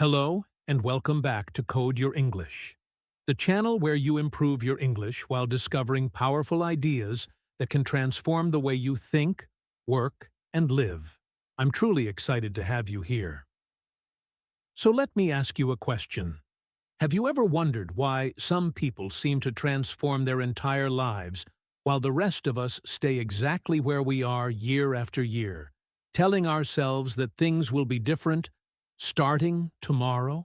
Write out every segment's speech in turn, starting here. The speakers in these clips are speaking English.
Hello, and welcome back to Code Your English, the channel where you improve your English while discovering powerful ideas that can transform the way you think, work, and live. I'm truly excited to have you here. So let me ask you a question. Have you ever wondered why some people seem to transform their entire lives while the rest of us stay exactly where we are year after year, telling ourselves that things will be different starting tomorrow?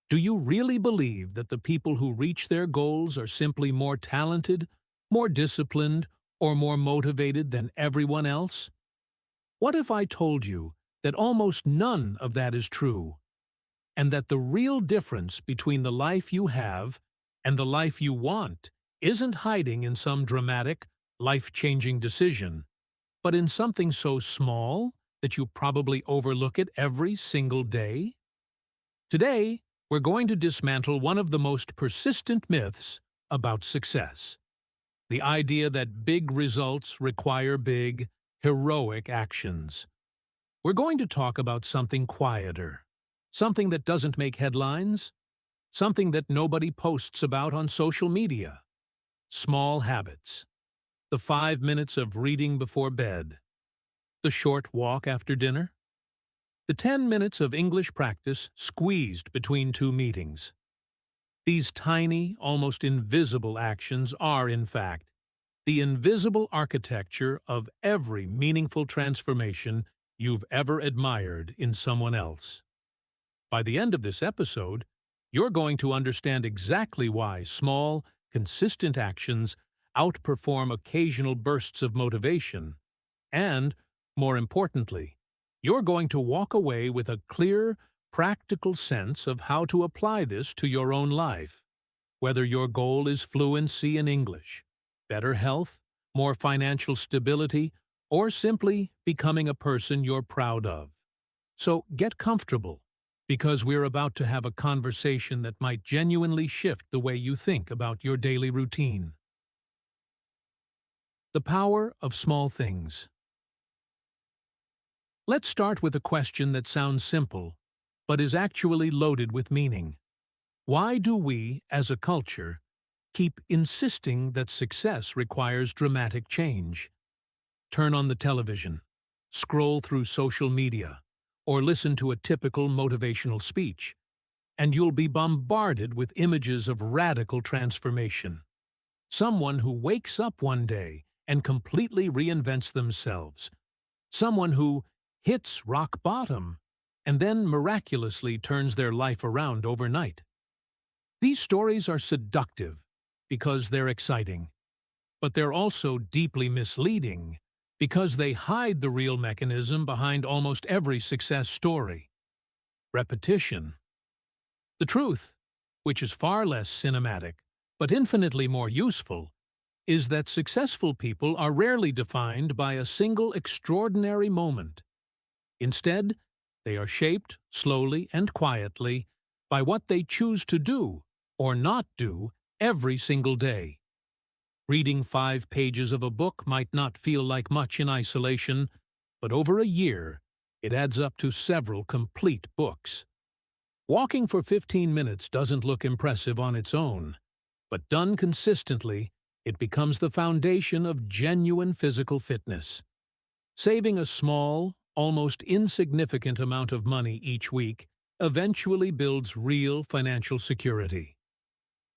Do you really believe that the people who reach their goals are simply more talented, more disciplined, or more motivated than everyone else? What if I told you that almost none of that is true, and that the real difference between the life you have and the life you want isn't hiding in some dramatic, life-changing decision, but in something so small that you probably overlook it every single day? Today, we're going to dismantle one of the most persistent myths about success: the idea that big results require big, heroic actions. We're going to talk about something quieter, something that doesn't make headlines, something that nobody posts about on social media: small habits. The 5 minutes of reading before bed, the short walk after dinner, the 10 minutes of English practice squeezed between two meetings. These tiny, almost invisible actions are, in fact, the invisible architecture of every meaningful transformation you've ever admired in someone else. By the end of this episode, you're going to understand exactly why small, consistent actions outperform occasional bursts of motivation, and, more importantly, you're going to walk away with a clear, practical sense of how to apply this to your own life, whether your goal is fluency in English, better health, more financial stability, or simply becoming a person you're proud of. So get comfortable, because we're about to have a conversation that might genuinely shift the way you think about your daily routine. The power of small things. Let's start with a question that sounds simple, but is actually loaded with meaning. Why do we, as a culture, keep insisting that success requires dramatic change? Turn on the television, scroll through social media, or listen to a typical motivational speech, and you'll be bombarded with images of radical transformation. Someone who wakes up one day and completely reinvents themselves. Someone who hits rock bottom and then miraculously turns their life around overnight. These stories are seductive because they're exciting, but they're also deeply misleading because they hide the real mechanism behind almost every success story: repetition. The truth, which is far less cinematic but infinitely more useful, is that successful people are rarely defined by a single extraordinary moment. Instead, they are shaped slowly and quietly by what they choose to do or not do every single day. Reading 5 pages of a book might not feel like much in isolation, but over a year, it adds up to several complete books. Walking for 15 minutes doesn't look impressive on its own, but done consistently, it becomes the foundation of genuine physical fitness. Saving a small, almost insignificant amount of money each week eventually builds real financial security.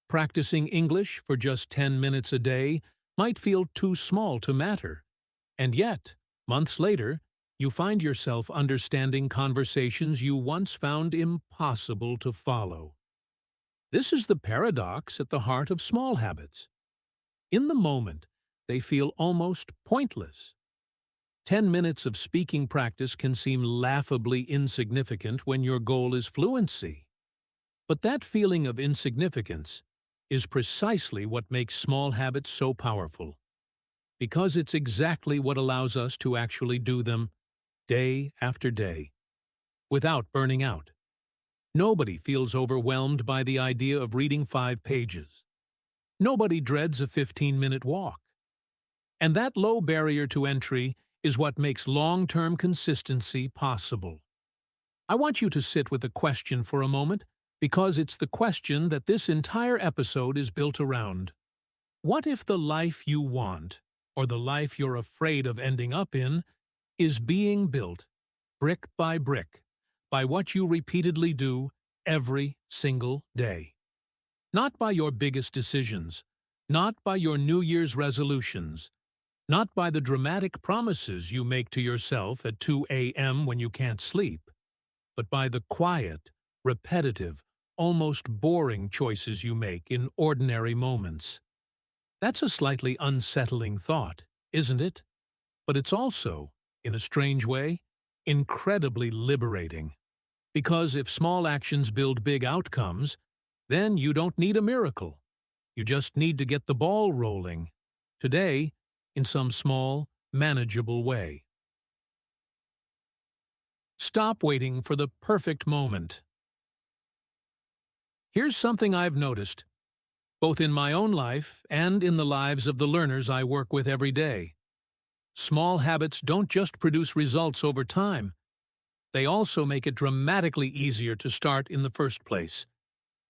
Practicing English for just 10 minutes a day might feel too small to matter, and yet, months later, you find yourself understanding conversations you once found impossible to follow. This is the paradox at the heart of small habits. In the moment, they feel almost pointless. 10 minutes of speaking practice can seem laughably insignificant when your goal is fluency. But that feeling of insignificance is precisely what makes small habits so powerful, because it's exactly what allows us to actually do them day after day, without burning out. Nobody feels overwhelmed by the idea of reading 5 pages. Nobody dreads a 15-minute walk. And that low barrier to entry is what makes long-term consistency possible. I want you to sit with a question for a moment, because it's the question that this entire episode is built around. What if the life you want, or the life you're afraid of ending up in, is being built, brick by what you repeatedly do every single day? Not by your biggest decisions, not by your New Year's resolutions, not by the dramatic promises you make to yourself at 2 a.m. when you can't sleep, but by the quiet, repetitive, almost boring choices you make in ordinary moments. That's a slightly unsettling thought, isn't it? But it's also, in a strange way, incredibly liberating. Because if small actions build big outcomes, then you don't need a miracle. You just need to get the ball rolling. Today, in some small, manageable way. Stop waiting for the perfect moment. Here's something I've noticed, both in my own life and in the lives of the learners I work with every day. Small habits don't just produce results over time. They also make it dramatically easier to start in the first place.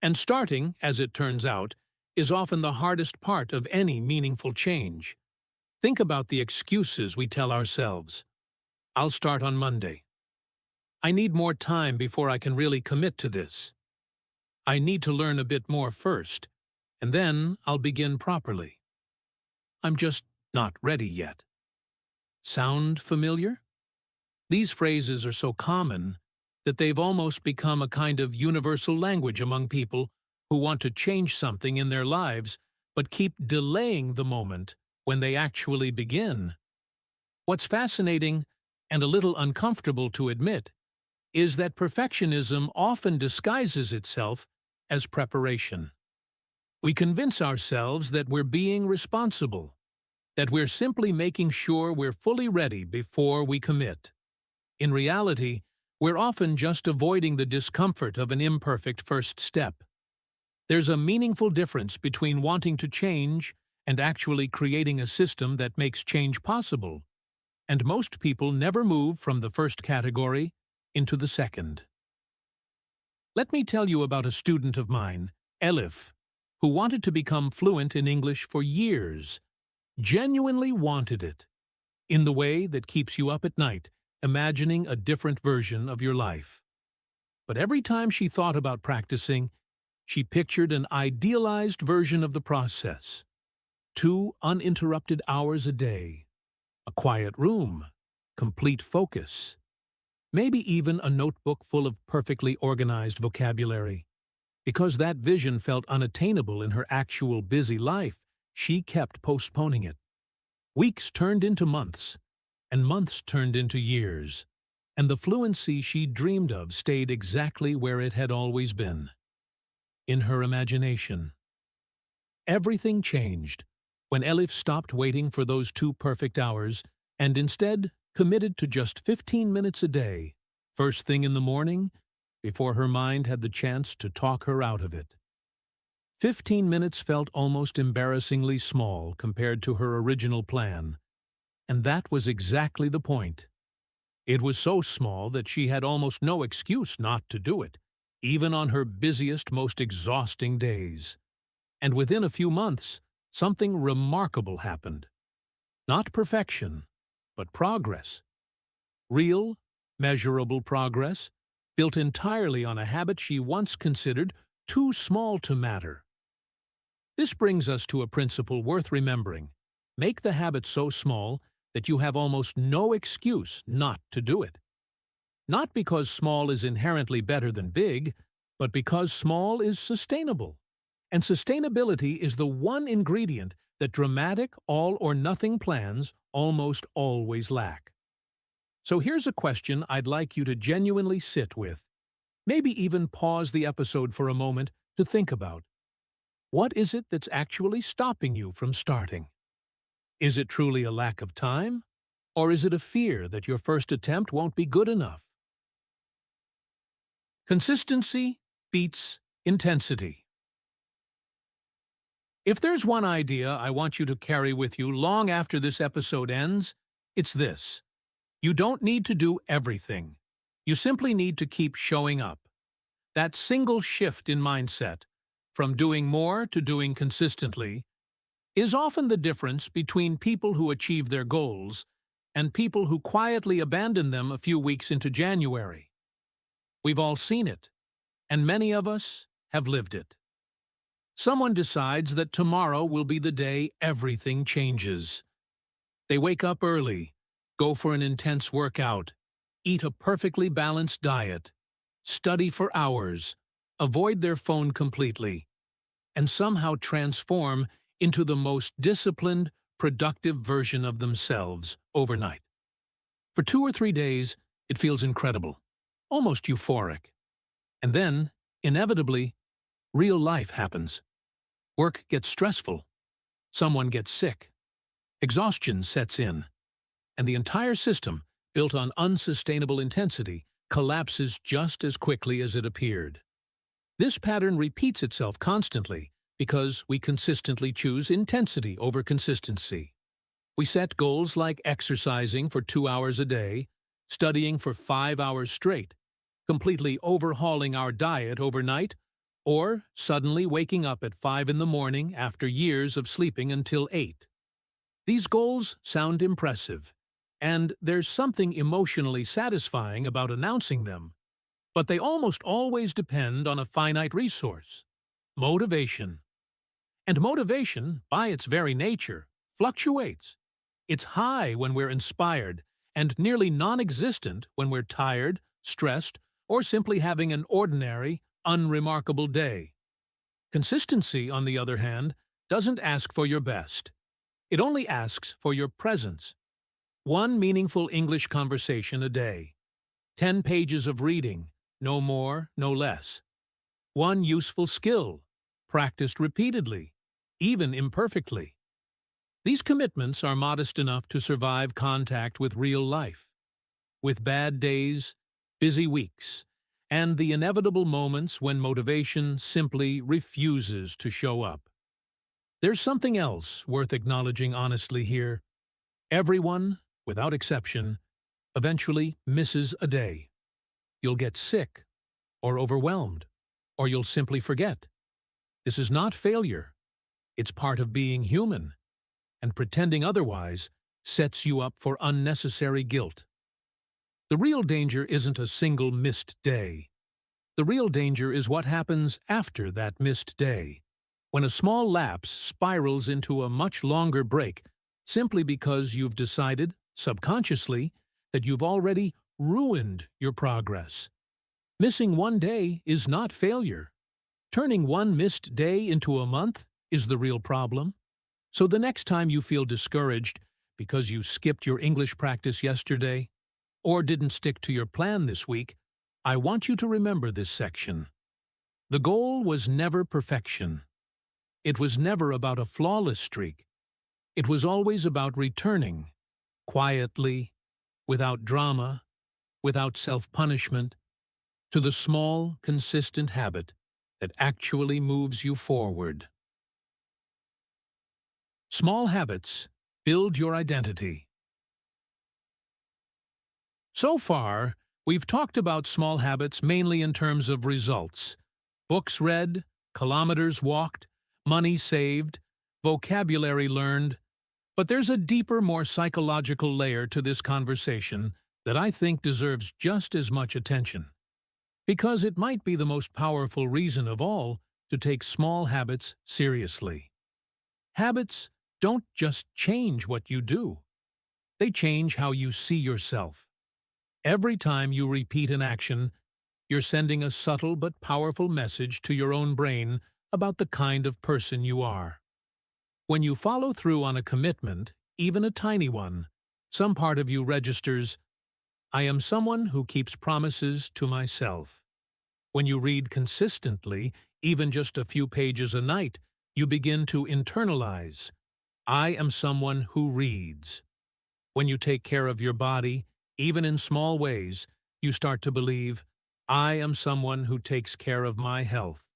And starting, as it turns out, is often the hardest part of any meaningful change. Think about the excuses we tell ourselves. I'll start on Monday. I need more time before I can really commit to this. I need to learn a bit more first, and then I'll begin properly. I'm just not ready yet. Sound familiar? These phrases are so common that they've almost become a kind of universal language among people who want to change something in their lives but keep delaying the moment when they actually begin. What's fascinating, and a little uncomfortable to admit, is that perfectionism often disguises itself as preparation. We convince ourselves that we're being responsible, that we're simply making sure we're fully ready before we commit. In reality, we're often just avoiding the discomfort of an imperfect first step. There's a meaningful difference between wanting to change and actually creating a system that makes change possible, and most people never move from the first category into the second. Let me tell you about a student of mine, Elif, who wanted to become fluent in English for years, genuinely wanted it, in the way that keeps you up at night, imagining a different version of your life. But every time she thought about practicing, she pictured an idealized version of the process. 2 uninterrupted hours a day, a quiet room, complete focus, maybe even a notebook full of perfectly organized vocabulary. Because that vision felt unattainable in her actual busy life, she kept postponing it. Weeks turned into months, and months turned into years, and the fluency she dreamed of stayed exactly where it had always been, in her imagination. Everything changed when Elif stopped waiting for those 2 perfect hours and instead committed to just 15 minutes a day, first thing in the morning, before her mind had the chance to talk her out of it. 15 minutes felt almost embarrassingly small compared to her original plan, and that was exactly the point. It was so small that she had almost no excuse not to do it, even on her busiest, most exhausting days. And within a few months, something remarkable happened. Not perfection, but progress. Real, measurable progress, built entirely on a habit she once considered too small to matter. This brings us to a principle worth remembering. Make the habit so small that you have almost no excuse not to do it. Not because small is inherently better than big, but because small is sustainable. And sustainability is the one ingredient that dramatic all-or-nothing plans almost always lack. So here's a question I'd like you to genuinely sit with. Maybe even pause the episode for a moment to think about. What is it that's actually stopping you from starting? Is it truly a lack of time? Or is it a fear that your first attempt won't be good enough? Consistency beats intensity. If there's one idea I want you to carry with you long after this episode ends, it's this. You don't need to do everything. You simply need to keep showing up. That single shift in mindset, from doing more to doing consistently, is often the difference between people who achieve their goals and people who quietly abandon them a few weeks into January. We've all seen it, and many of us have lived it. Someone decides that tomorrow will be the day everything changes. They wake up early, go for an intense workout, eat a perfectly balanced diet, study for hours, avoid their phone completely, and somehow transform into the most disciplined, productive version of themselves overnight. For 2 or 3 days, it feels incredible, almost euphoric. And then, inevitably, real life happens. Work gets stressful, someone gets sick, exhaustion sets in, and the entire system, built on unsustainable intensity, collapses just as quickly as it appeared. This pattern repeats itself constantly because we consistently choose intensity over consistency. We set goals like exercising for 2 hours a day, studying for 5 hours straight, completely overhauling our diet overnight, or suddenly waking up at 5 in the morning after years of sleeping until 8. These goals sound impressive, and there's something emotionally satisfying about announcing them, but they almost always depend on a finite resource: motivation. And motivation, by its very nature, fluctuates. It's high when we're inspired, and nearly non-existent when we're tired, stressed, or simply having an ordinary, unremarkable day. Consistency, on the other hand, doesn't ask for your best. It only asks for your presence. One meaningful English conversation a day. 10 pages of reading, no more, no less. One useful skill, practiced repeatedly, even imperfectly. These commitments are modest enough to survive contact with real life, with bad days, busy weeks, and the inevitable moments when motivation simply refuses to show up. There's something else worth acknowledging honestly here. Everyone, without exception, eventually misses a day. You'll get sick, or overwhelmed, or you'll simply forget. This is not failure. It's part of being human, and pretending otherwise sets you up for unnecessary guilt. The real danger isn't a single missed day. The real danger is what happens after that missed day, when a small lapse spirals into a much longer break simply because you've decided, subconsciously, that you've already ruined your progress. Missing one day is not failure. Turning one missed day into a month is the real problem. So the next time you feel discouraged because you skipped your English practice yesterday or didn't stick to your plan this week, I want you to remember this section. The goal was never perfection. It was never about a flawless streak. It was always about returning, quietly, without drama, without self-punishment, to the small, consistent habit that actually moves you forward. Small habits build your identity. So far, we've talked about small habits mainly in terms of results: books read, kilometers walked, money saved, vocabulary learned. But there's a deeper, more psychological layer to this conversation that I think deserves just as much attention, because it might be the most powerful reason of all to take small habits seriously. Habits don't just change what you do. They change how you see yourself. Every time you repeat an action, you're sending a subtle but powerful message to your own brain about the kind of person you are. When you follow through on a commitment, even a tiny one, some part of you registers, "I am someone who keeps promises to myself." When you read consistently, even just a few pages a night, you begin to internalize, "I am someone who reads." When you take care of your body, even in small ways, you start to believe, "I am someone who takes care of my health."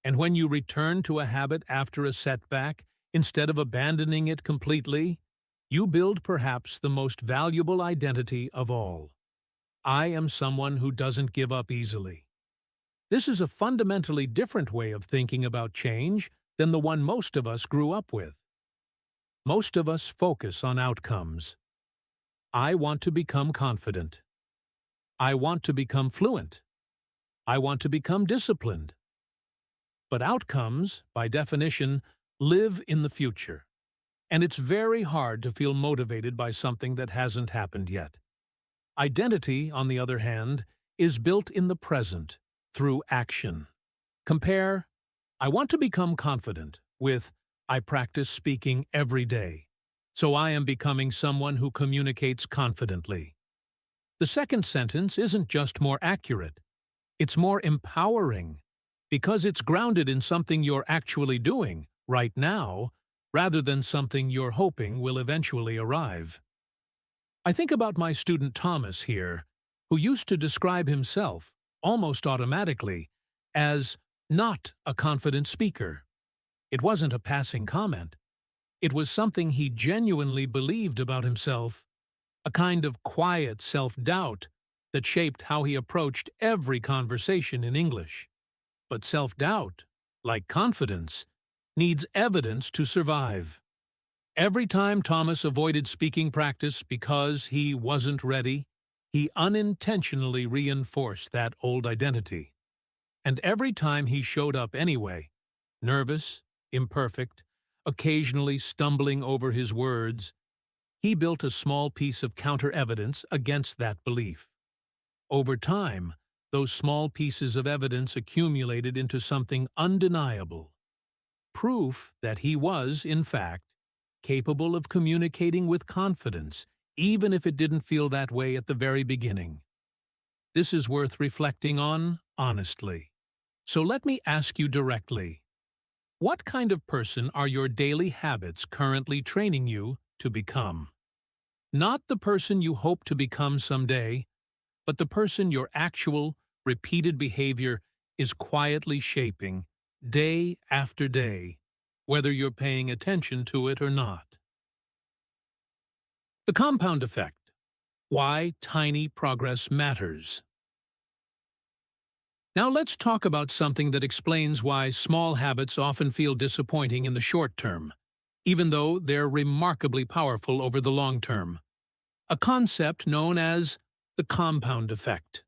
And when you return to a habit after a setback, instead of abandoning it completely, you build perhaps the most valuable identity of all. I am someone who doesn't give up easily. This is a fundamentally different way of thinking about change than the one most of us grew up with. Most of us focus on outcomes. I want to become confident. I want to become fluent. I want to become disciplined. But outcomes, by definition, live in the future. And it's very hard to feel motivated by something that hasn't happened yet. Identity, on the other hand, is built in the present, through action. Compare, I want to become confident, with I practice speaking every day, so I am becoming someone who communicates confidently. The second sentence isn't just more accurate, it's more empowering, because it's grounded in something you're actually doing, right now, rather than something you're hoping will eventually arrive. I think about my student Thomas here, who used to describe himself, almost automatically, as not a confident speaker. It wasn't a passing comment. It was something he genuinely believed about himself, a kind of quiet self-doubt that shaped how he approached every conversation in English. But self-doubt, like confidence, needs evidence to survive. Every time Thomas avoided speaking practice because he wasn't ready, he unintentionally reinforced that old identity. And every time he showed up anyway, nervous, imperfect, occasionally stumbling over his words, he built a small piece of counter-evidence against that belief. Over time, those small pieces of evidence accumulated into something undeniable. Proof that he was, in fact, capable of communicating with confidence, even if it didn't feel that way at the very beginning. This is worth reflecting on honestly. So let me ask you directly, what kind of person are your daily habits currently training you to become? Not the person you hope to become someday, but the person your actual, repeated behavior is quietly shaping, day after day, whether you're paying attention to it or not. The compound effect. Why tiny progress matters. Now let's talk about something that explains why small habits often feel disappointing in the short term, even though they're remarkably powerful over the long term. A concept known as the compound effect.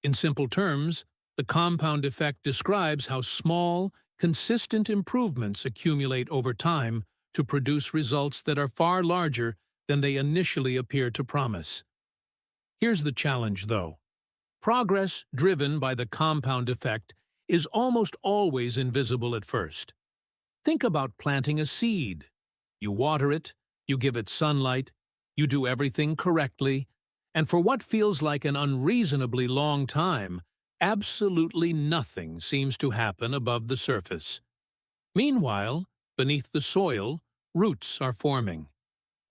In simple terms, the compound effect describes how small, consistent improvements accumulate over time to produce results that are far larger than they initially appear to promise. Here's the challenge, though. Progress driven by the compound effect is almost always invisible at first. Think about planting a seed. You water it, you give it sunlight, you do everything correctly, and for what feels like an unreasonably long time, absolutely nothing seems to happen above the surface. Meanwhile, beneath the soil, roots are forming,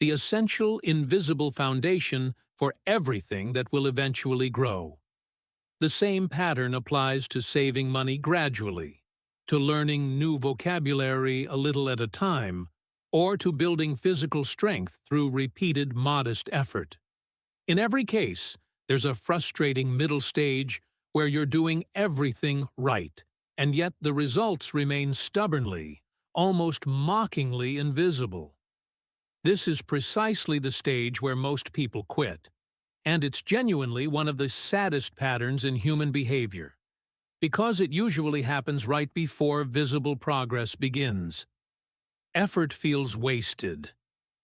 the essential invisible foundation for everything that will eventually grow. The same pattern applies to saving money gradually, to learning new vocabulary a little at a time, or to building physical strength through repeated modest effort. In every case, there's a frustrating middle stage where you're doing everything right, and yet the results remain stubbornly, almost mockingly invisible. This is precisely the stage where most people quit, and it's genuinely one of the saddest patterns in human behavior, because it usually happens right before visible progress begins. Effort feels wasted.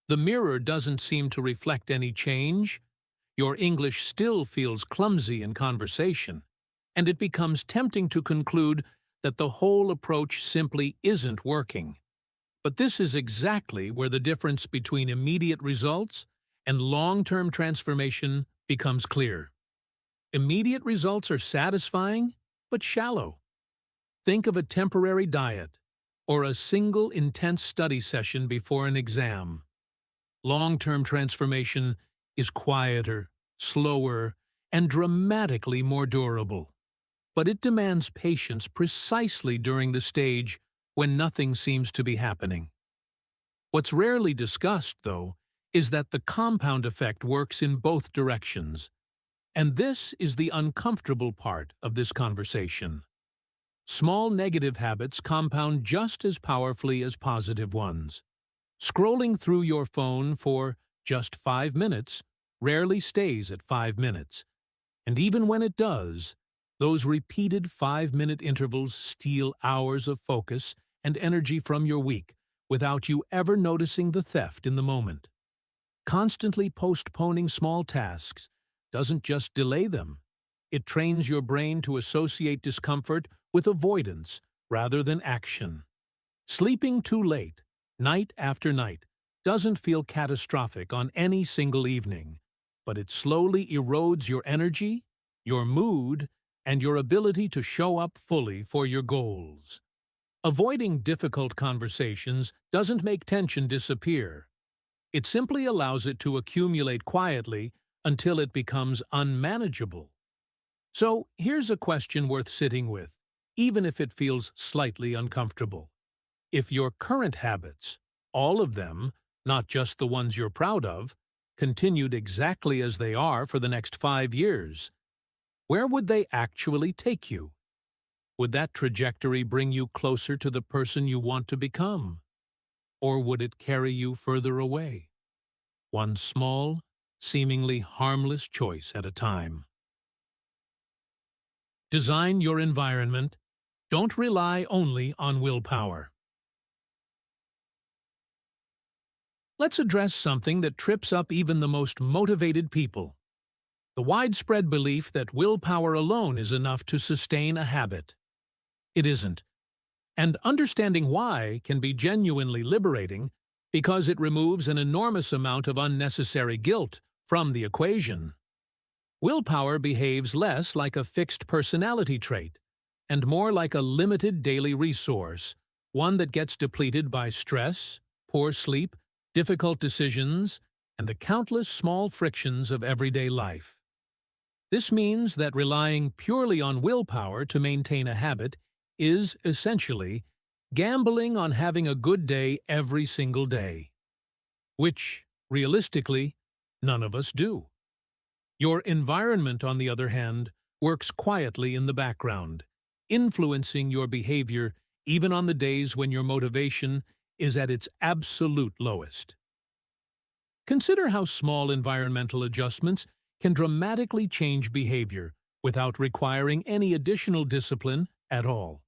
The mirror doesn't seem to reflect any change. Your English still feels clumsy in conversation, and it becomes tempting to conclude that the whole approach simply isn't working. But this is exactly where the difference between immediate results and long-term transformation becomes clear. Immediate results are satisfying, but shallow. Think of a temporary diet or a single intense study session before an exam. Long-term transformation is quieter, slower, and dramatically more durable. But it demands patience precisely during the stage when nothing seems to be happening. What's rarely discussed, though, is that the compound effect works in both directions. And this is the uncomfortable part of this conversation. Small negative habits compound just as powerfully as positive ones. Scrolling through your phone for just 5 minutes rarely stays at 5 minutes. And even when it does, those repeated 5-minute intervals steal hours of focus and energy from your week without you ever noticing the theft in the moment. Constantly postponing small tasks doesn't just delay them, it trains your brain to associate discomfort with avoidance rather than action. Sleeping too late, night after night, doesn't feel catastrophic on any single evening, but it slowly erodes your energy, your mood, and your ability to show up fully for your goals. Avoiding difficult conversations doesn't make tension disappear. It simply allows it to accumulate quietly until it becomes unmanageable. So here's a question worth sitting with, even if it feels slightly uncomfortable. If your current habits, all of them, not just the ones you're proud of, continued exactly as they are for the next 5 years, where would they actually take you? Would that trajectory bring you closer to the person you want to become? Or would it carry you further away? One small, seemingly harmless choice at a time. Design your environment. Don't rely only on willpower. Let's address something that trips up even the most motivated people: the widespread belief that willpower alone is enough to sustain a habit. It isn't. And understanding why can be genuinely liberating because it removes an enormous amount of unnecessary guilt from the equation. Willpower behaves less like a fixed personality trait and more like a limited daily resource, one that gets depleted by stress, poor sleep, difficult decisions, and the countless small frictions of everyday life. This means that relying purely on willpower to maintain a habit is, essentially, gambling on having a good day every single day. Which, realistically, none of us do. Your environment, on the other hand, works quietly in the background, influencing your behavior even on the days when your motivation is at its absolute lowest. Consider how small environmental adjustments can dramatically change behavior without requiring any additional discipline at all.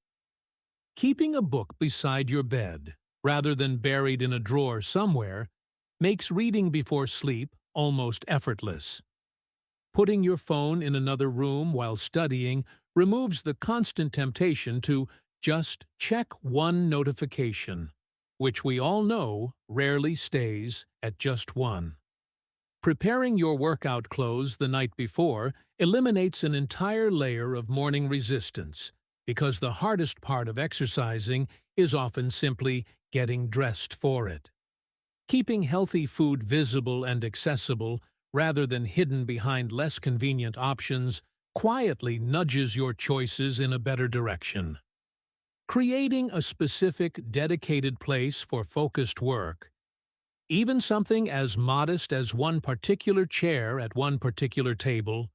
Keeping a book beside your bed, rather than buried in a drawer somewhere, makes reading before sleep almost effortless. Putting your phone in another room while studying removes the constant temptation to just check one notification, which we all know rarely stays at just one. Preparing your workout clothes the night before eliminates an entire layer of morning resistance, because the hardest part of exercising is often simply getting dressed for it. Keeping healthy food visible and accessible, rather than hidden behind less convenient options, quietly nudges your choices in a better direction. Creating a specific, dedicated place for focused work, even something as modest as one particular chair at one particular table,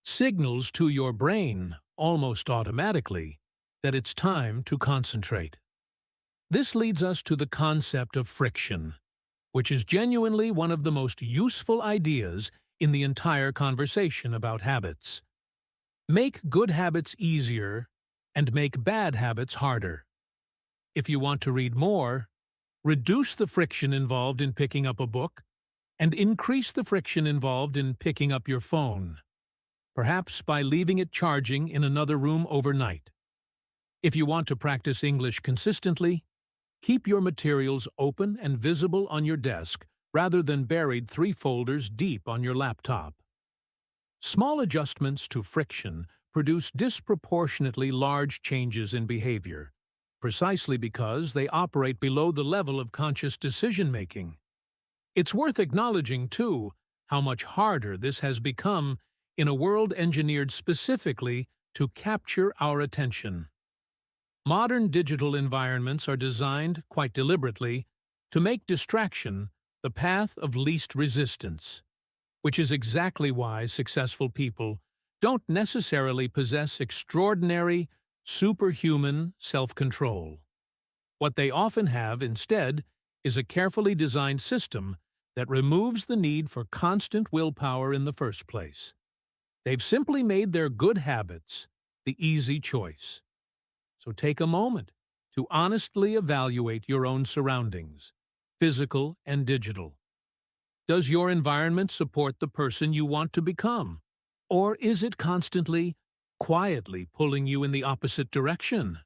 signals to your brain, almost automatically, that it's time to concentrate. This leads us to the concept of friction, which is genuinely one of the most useful ideas in the entire conversation about habits. Make good habits easier and make bad habits harder. If you want to read more, reduce the friction involved in picking up a book and increase the friction involved in picking up your phone, perhaps by leaving it charging in another room overnight. If you want to practice English consistently, keep your materials open and visible on your desk rather than buried 3 folders deep on your laptop. Small adjustments to friction produce disproportionately large changes in behavior, precisely because they operate below the level of conscious decision-making. It's worth acknowledging, too, how much harder this has become in a world engineered specifically to capture our attention. Modern digital environments are designed, quite deliberately, to make distraction the path of least resistance, which is exactly why successful people don't necessarily possess extraordinary, superhuman self-control. What they often have, instead, is a carefully designed system that removes the need for constant willpower in the first place. They've simply made their good habits the easy choice. So take a moment to honestly evaluate your own surroundings, physical and digital. Does your environment support the person you want to become? Or is it constantly, quietly pulling you in the opposite direction?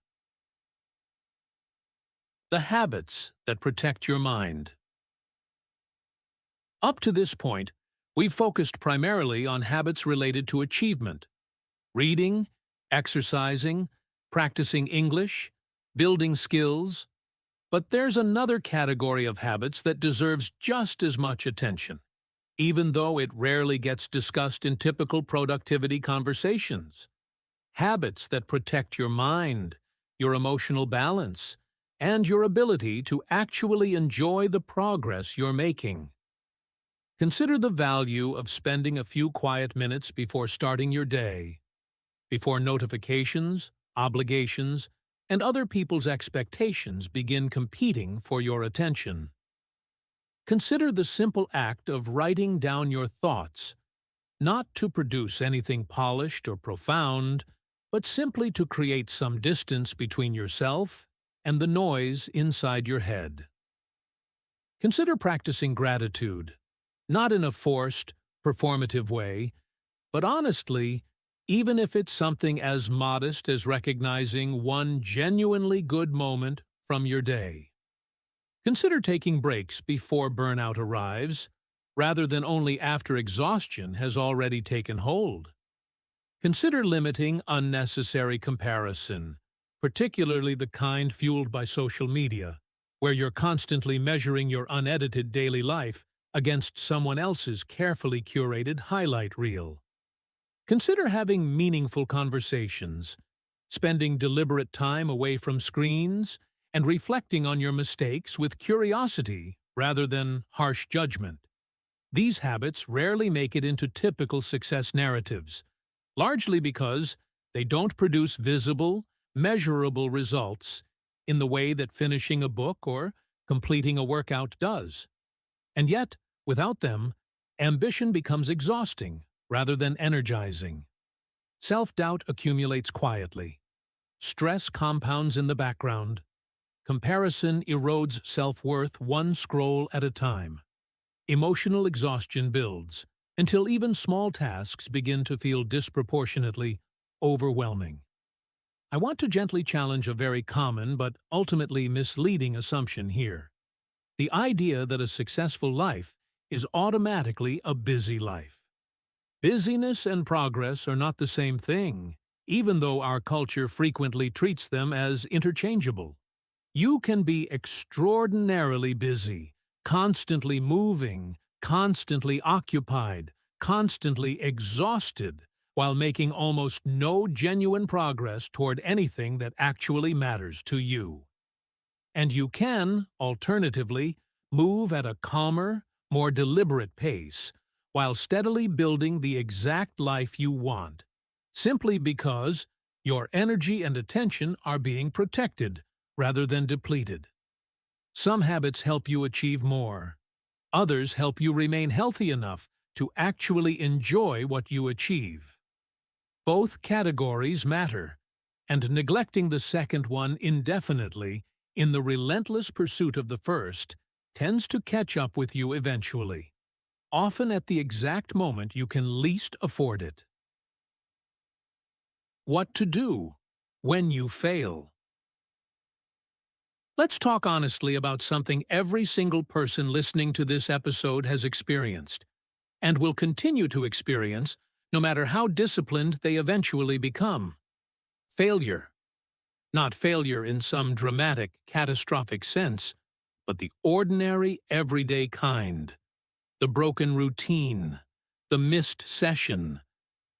The habits that protect your mind. Up to this point, we've focused primarily on habits related to achievement: reading, exercising, practicing English, building skills. But there's another category of habits that deserves just as much attention, even though it rarely gets discussed in typical productivity conversations. Habits that protect your mind, your emotional balance, and your ability to actually enjoy the progress you're making. Consider the value of spending a few quiet minutes before starting your day, before notifications, obligations, and other people's expectations begin competing for your attention. Consider the simple act of writing down your thoughts, not to produce anything polished or profound, but simply to create some distance between yourself and the noise inside your head. Consider practicing gratitude, not in a forced, performative way, but honestly, even if it's something as modest as recognizing one genuinely good moment from your day. Consider taking breaks before burnout arrives, rather than only after exhaustion has already taken hold. Consider limiting unnecessary comparison, particularly the kind fueled by social media, where you're constantly measuring your unedited daily life against someone else's carefully curated highlight reel. Consider having meaningful conversations, spending deliberate time away from screens, and reflecting on your mistakes with curiosity rather than harsh judgment. These habits rarely make it into typical success narratives, largely because they don't produce visible, measurable results in the way that finishing a book or completing a workout does. And yet, without them, ambition becomes exhausting rather than energizing. Self-doubt accumulates quietly. Stress compounds in the background. Comparison erodes self-worth one scroll at a time. Emotional exhaustion builds until even small tasks begin to feel disproportionately overwhelming. I want to gently challenge a very common but ultimately misleading assumption here: the idea that a successful life is automatically a busy life. Busyness and progress are not the same thing, even though our culture frequently treats them as interchangeable. You can be extraordinarily busy, constantly moving, constantly occupied, constantly exhausted, while making almost no genuine progress toward anything that actually matters to you. And you can, alternatively, move at a calmer, more deliberate pace, while steadily building the exact life you want, simply because your energy and attention are being protected rather than depleted. Some habits help you achieve more. Others help you remain healthy enough to actually enjoy what you achieve. Both categories matter, and neglecting the second one indefinitely in the relentless pursuit of the first tends to catch up with you eventually, often at the exact moment you can least afford it. What to do when you fail? Let's talk honestly about something every single person listening to this episode has experienced, and will continue to experience no matter how disciplined they eventually become: failure. Not failure in some dramatic, catastrophic sense, but the ordinary, everyday kind. The broken routine, the missed session,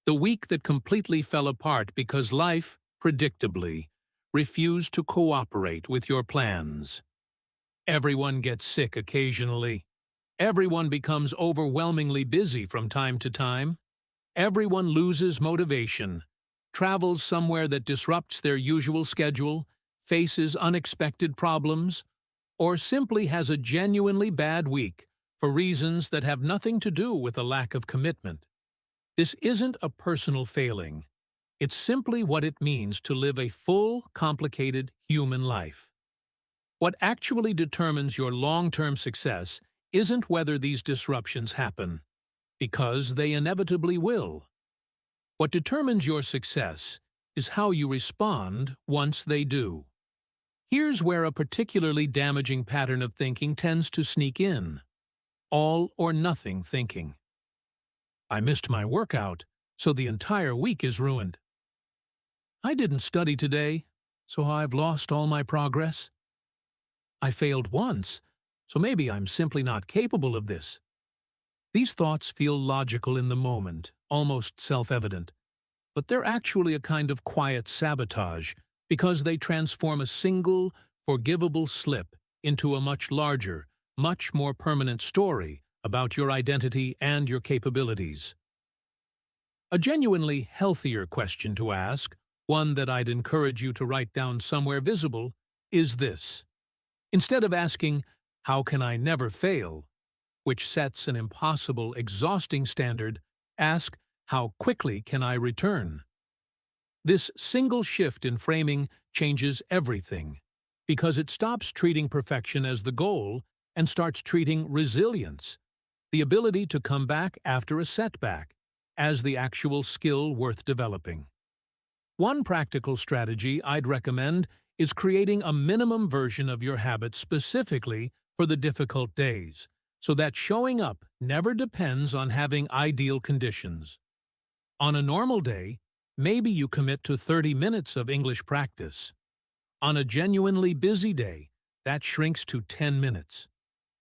the week that completely fell apart because life, predictably, refused to cooperate with your plans. Everyone gets sick occasionally. Everyone becomes overwhelmingly busy from time to time. Everyone loses motivation, travels somewhere that disrupts their usual schedule, faces unexpected problems, or simply has a genuinely bad week for reasons that have nothing to do with a lack of commitment. This isn't a personal failing. It's simply what it means to live a full, complicated human life. What actually determines your long-term success isn't whether these disruptions happen, because they inevitably will. What determines your success is how you respond once they do. Here's where a particularly damaging pattern of thinking tends to sneak in: all or nothing thinking. I missed my workout, so the entire week is ruined. I didn't study today, so I've lost all my progress. I failed once, so maybe I'm simply not capable of this. These thoughts feel logical in the moment, almost self-evident, but they're actually a kind of quiet sabotage because they transform a single, forgivable slip into a much larger, much more permanent story about your identity and your capabilities. A genuinely healthier question to ask, one that I'd encourage you to write down somewhere visible, is this. Instead of asking, "How can I never fail?" which sets an impossible, exhausting standard, ask, "How quickly can I return?" This single shift in framing changes everything, because it stops treating perfection as the goal and starts treating resilience, the ability to come back after a setback, as the actual skill worth developing. One practical strategy I'd recommend is creating a minimum version of your habit specifically for the difficult days, so that showing up never depends on having ideal conditions. On a normal day, maybe you commit to 30 minutes of English practice. On a genuinely busy day, that shrinks to 10 minutes.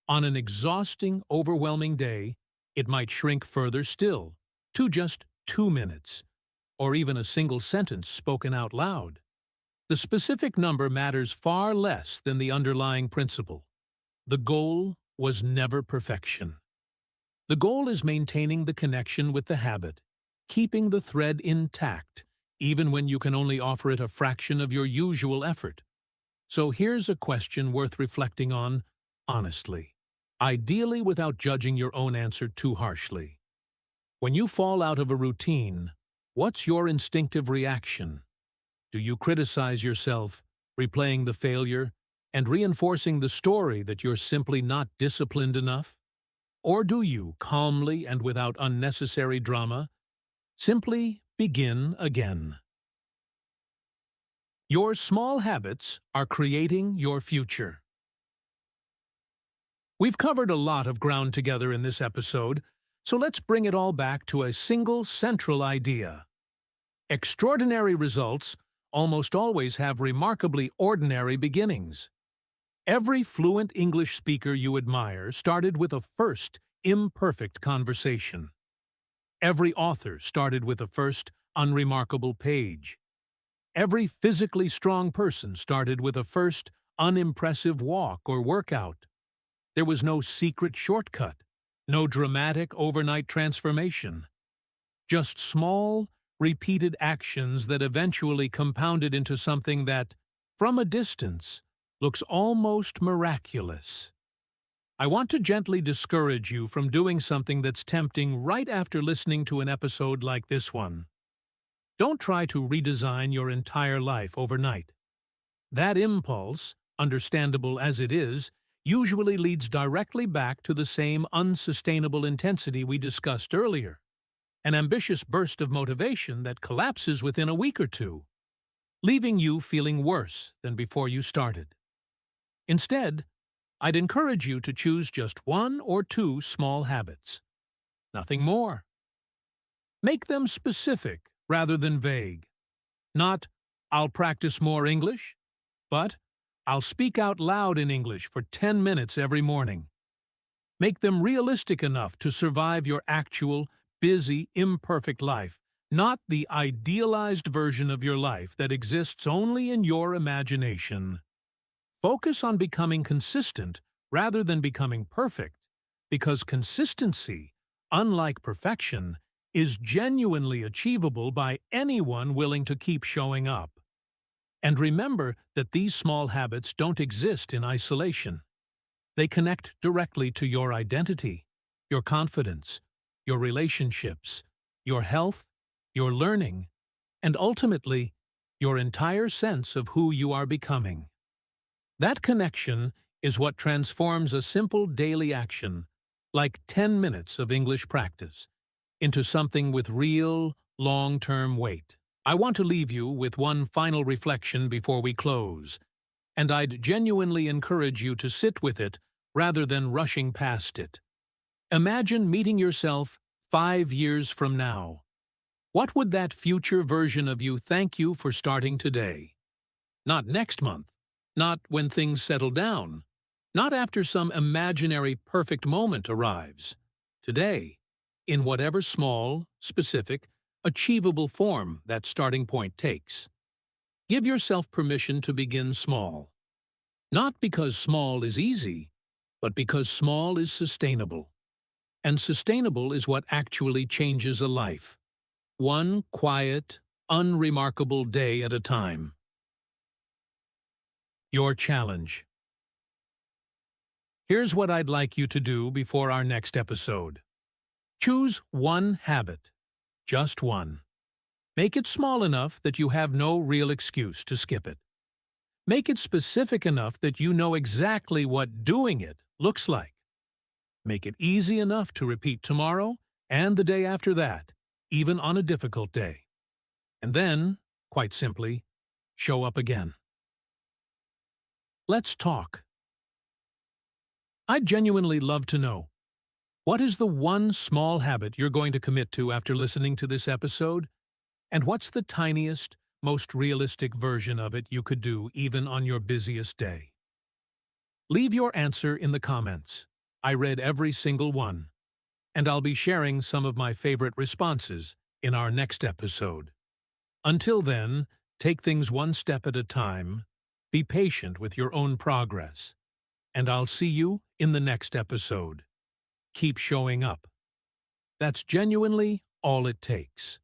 On an exhausting, overwhelming day, it might shrink further still, to just 2 minutes, or even a single sentence spoken out loud. The specific number matters far less than the underlying principle. The goal was never perfection. The goal is maintaining the connection with the habit, keeping the thread intact, even when you can only offer it a fraction of your usual effort. So here's a question worth reflecting on, honestly, ideally without judging your own answer too harshly. When you fall out of a routine, what's your instinctive reaction? Do you criticize yourself, replaying the failure, and reinforcing the story that you're simply not disciplined enough? Or do you, calmly and without unnecessary drama, simply begin again? Your small habits are creating your future. We've covered a lot of ground together in this episode, so let's bring it all back to a single central idea. Extraordinary results almost always have remarkably ordinary beginnings. Every fluent English speaker you admire started with a first, imperfect conversation. Every author started with a first, unremarkable page. Every physically strong person started with a first, unimpressive walk or workout. There was no secret shortcut, no dramatic overnight transformation. Just small, repeated actions that eventually compounded into something that, from a distance, looks almost miraculous. I want to gently discourage you from doing something that's tempting right after listening to an episode like this one. Don't try to redesign your entire life overnight. That impulse, understandable as it is, usually leads directly back to the same unsustainable intensity we discussed earlier. An ambitious burst of motivation that collapses within a week or two, leaving you feeling worse than before you started. Instead, I'd encourage you to choose just 1 or 2 small habits. Nothing more. Make them specific rather than vague. Not, "I'll practice more English," but, "I'll speak out loud in English for 10 minutes every morning." Make them realistic enough to survive your actual, busy, imperfect life, not the idealized version of your life that exists only in your imagination. Focus on becoming consistent rather than becoming perfect, because consistency, unlike perfection, is genuinely achievable by anyone willing to keep showing up. And remember that these small habits don't exist in isolation. They connect directly to your identity, your confidence, your relationships, your health, your learning, and ultimately, your entire sense of who you are becoming. That connection is what transforms a simple daily action, like 10 minutes of English practice, into something with real, long-term weight. I want to leave you with one final reflection before we close, and I'd genuinely encourage you to sit with it rather than rushing past it. Imagine meeting yourself 5 years from now. What would that future version of you thank you for starting today? Not next month, not when things settle down, not after some imaginary perfect moment arrives. Today, in whatever small, specific, achievable form that starting point takes. Give yourself permission to begin small. Not because small is easy, but because small is sustainable. And sustainable is what actually changes a life. One quiet, unremarkable day at a time. Your challenge. Here's what I'd like you to do before our next episode. Choose one habit. Just one. Make it small enough that you have no real excuse to skip it. Make it specific enough that you know exactly what doing it looks like. Make it easy enough to repeat tomorrow and the day after that, even on a difficult day. And then, quite simply, show up again. Let's talk. I'd genuinely love to know, what is the one small habit you're going to commit to after listening to this episode? And what's the tiniest, most realistic version of it you could do even on your busiest day? Leave your answer in the comments. I read every single one, and I'll be sharing some of my favorite responses in our next episode. Until then, take things one step at a time, be patient with your own progress, and I'll see you in the next episode. Keep showing up. That's genuinely all it takes.